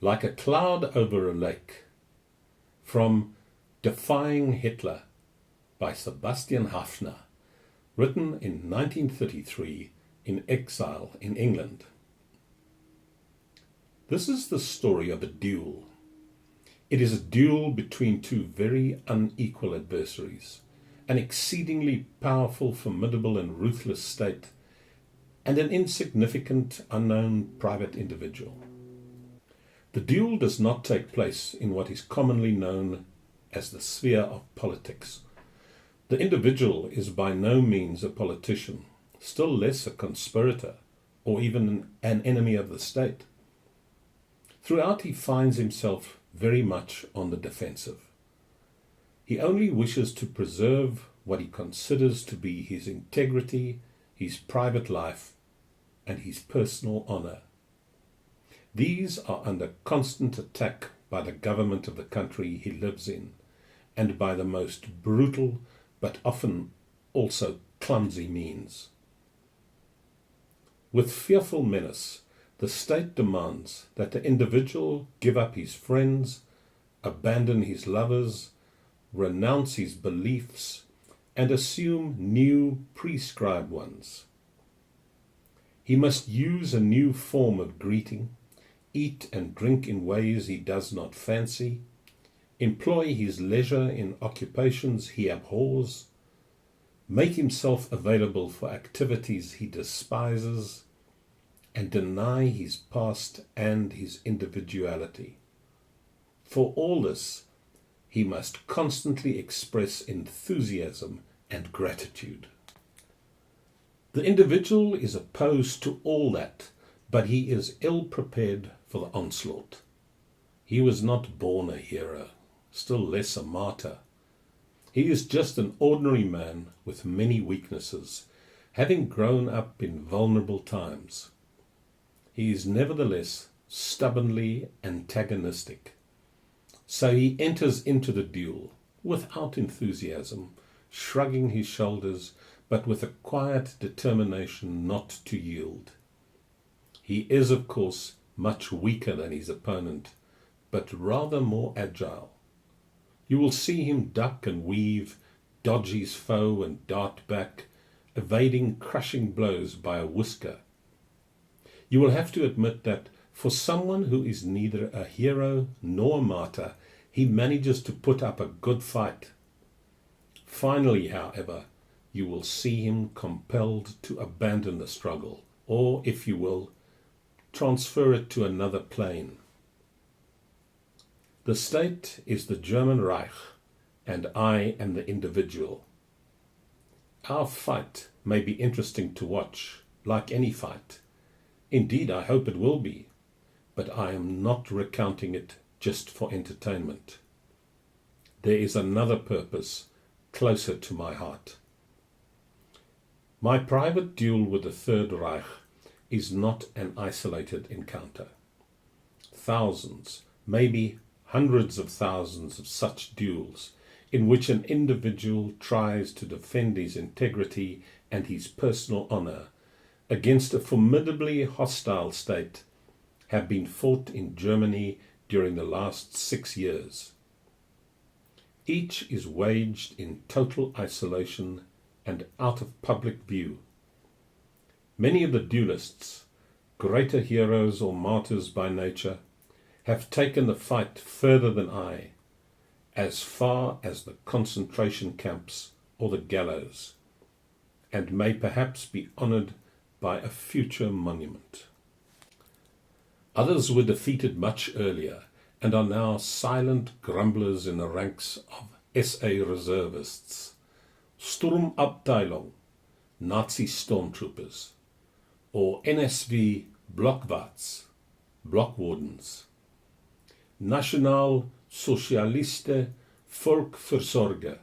Like a Cloud Over a Lake, from Defying Hitler by Sebastian Haffner, written in 1933 in exile in England. This is the story of a duel. It is a duel between two very unequal adversaries, an exceedingly powerful, formidable and ruthless state, and an insignificant, unknown private individual. The duel does not take place in what is commonly known as the sphere of politics. The individual is by no means a politician, still less a conspirator, or even an enemy of the state. Throughout he finds himself very much on the defensive. He only wishes to preserve what he considers to be his integrity, his private life, and his personal honor. These are under constant attack by the government of the country he lives in, and by the most brutal but often also clumsy means. With fearful menace, the state demands that the individual give up his friends, abandon his lovers, renounce his beliefs, and assume new prescribed ones. He must use a new form of greeting, eat and drink in ways he does not fancy, employ his leisure in occupations he abhors, make himself available for activities he despises, and deny his past and his individuality. For all this, he must constantly express enthusiasm and gratitude. The individual is opposed to all that, but he is ill prepared for the onslaught. He was not born a hero, still less a martyr. He is just an ordinary man with many weaknesses, having grown up in vulnerable times. He is nevertheless stubbornly antagonistic. So he enters into the duel without enthusiasm, shrugging his shoulders, but with a quiet determination not to yield. He is, of course, much weaker than his opponent, but rather more agile. You will see him duck and weave, dodge his foe and dart back, evading crushing blows by a whisker. You will have to admit that for someone who is neither a hero nor a martyr, he manages to put up a good fight. Finally, however, you will see him compelled to abandon the struggle, or, if you will, transfer it to another plane. The state is the German Reich, and I am the individual. Our fight may be interesting to watch, like any fight. Indeed, I hope it will be, but I am not recounting it just for entertainment. There is another purpose closer to my heart. My private duel with the Third Reich is not an isolated encounter. Thousands, maybe hundreds of thousands of such duels in which an individual tries to defend his integrity and his personal honor against a formidably hostile state have been fought in Germany during the last 6 years. Each is waged in total isolation and out of public view. Many of the duelists, greater heroes or martyrs by nature, have taken the fight further than I, as far as the concentration camps or the gallows, and may perhaps be honored by a future monument. Others were defeated much earlier and are now silent grumblers in the ranks of SA reservists, Sturmabteilung, Nazi stormtroopers, or NSV Blockwarts, blockwardens, National Socialiste Volksversorger,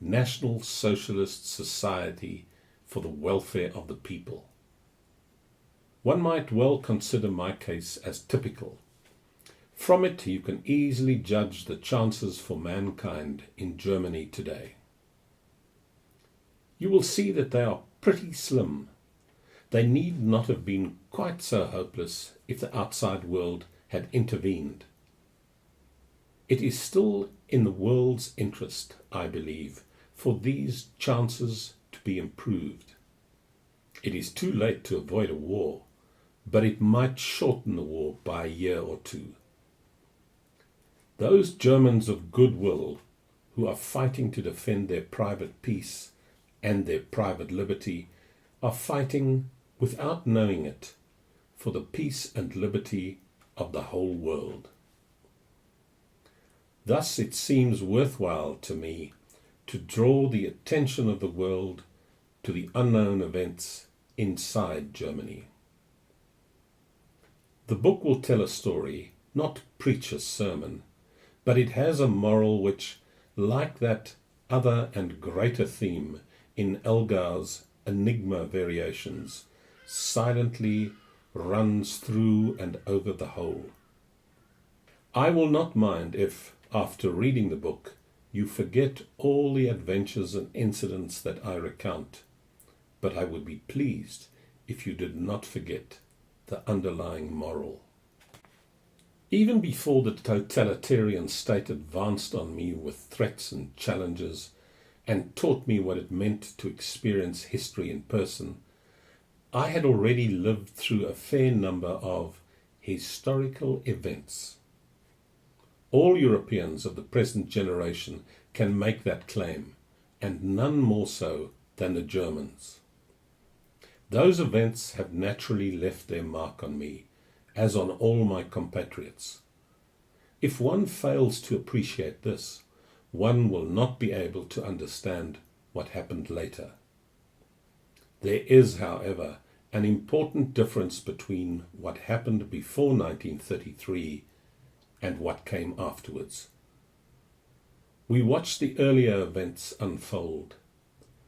National Socialist Society for the Welfare of the People. One might well consider my case as typical. From it you can easily judge the chances for mankind in Germany today. You will see that they are pretty slim. They need not have been quite so hopeless if the outside world had intervened. It is still in the world's interest, I believe, for these chances to be improved. It is too late to avoid a war, but it might shorten the war by a year or two. Those Germans of goodwill who are fighting to defend their private peace and their private liberty are fighting, without knowing it, for the peace and liberty of the whole world. Thus it seems worthwhile to me to draw the attention of the world to the unknown events inside Germany. The book will tell a story, not preach a sermon, but it has a moral which, like that other and greater theme in Elgar's Enigma variations, silently runs through and over the whole. I will not mind if, after reading the book, you forget all the adventures and incidents that I recount, but I would be pleased if you did not forget the underlying moral. Even before the totalitarian state advanced on me with threats and challenges and taught me what it meant to experience history in person, I had already lived through a fair number of historical events. All Europeans of the present generation can make that claim, and none more so than the Germans. Those events have naturally left their mark on me, as on all my compatriots. If one fails to appreciate this, one will not be able to understand what happened later. There is, however, an important difference between what happened before 1933 and what came afterwards. We watched the earlier events unfold.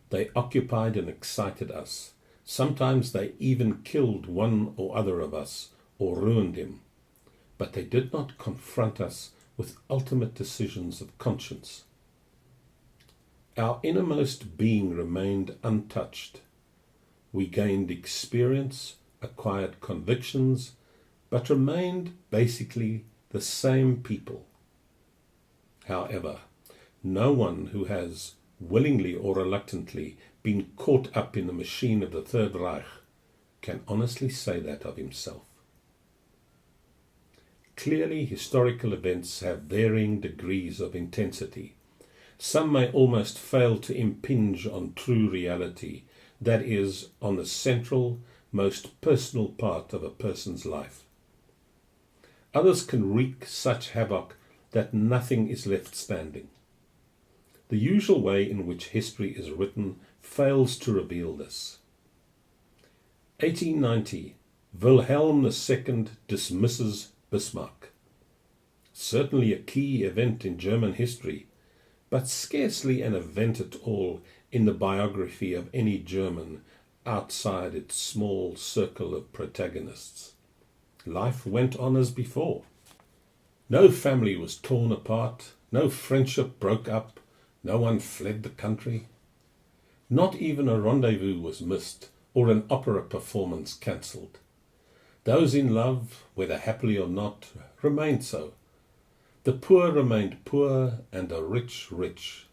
They occupied and excited us. Sometimes they even killed one or other of us or ruined him, but they did not confront us with ultimate decisions of conscience. Our innermost being remained untouched. We gained experience, acquired convictions, but remained basically the same people. However, no one who has, willingly or reluctantly, been caught up in the machine of the Third Reich can honestly say that of himself. Clearly, historical events have varying degrees of intensity. Some may almost fail to impinge on true reality, that is, on the central, most personal part of a person's life. Others can wreak such havoc that nothing is left standing. The usual way in which history is written fails to reveal this. 1890, Wilhelm II dismisses Bismarck. Certainly a key event in German history, but scarcely an event at all in the biography of any German outside its small circle of protagonists. Life went on as before. No family was torn apart, no friendship broke up, no one fled the country. Not even a rendezvous was missed or an opera performance cancelled. Those in love, whether happily or not, remained so. The poor remained poor and the rich rich.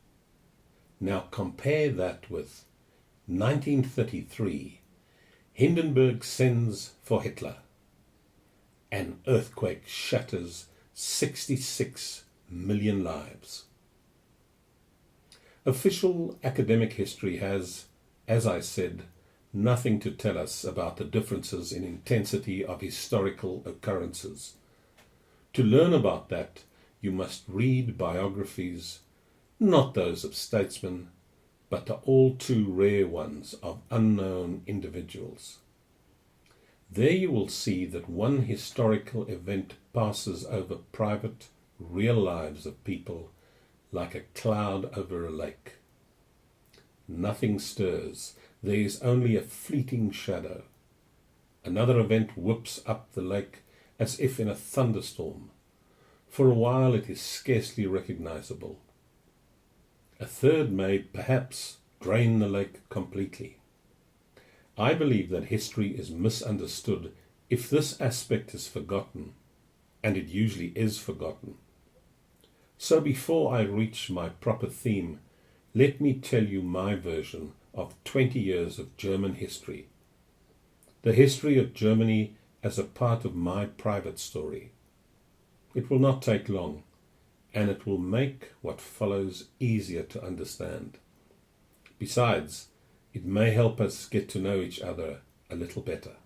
Now compare that with 1933. Hindenburg sends for Hitler. An earthquake shatters 66 million lives. Official academic history has, as I said, nothing to tell us about the differences in intensity of historical occurrences. To learn about that, you must read biographies, not those of statesmen, but the all too rare ones of unknown individuals. There you will see that one historical event passes over private, real lives of people like a cloud over a lake. Nothing stirs. There is only a fleeting shadow. Another event whips up the lake as if in a thunderstorm. For a while it is scarcely recognizable. A third may, perhaps, drain the lake completely. I believe that history is misunderstood if this aspect is forgotten, and it usually is forgotten. So before I reach my proper theme, let me tell you my version of 20 years of German history. The history of Germany as a part of my private story. It will not take long, and it will make what follows easier to understand. Besides, it may help us get to know each other a little better.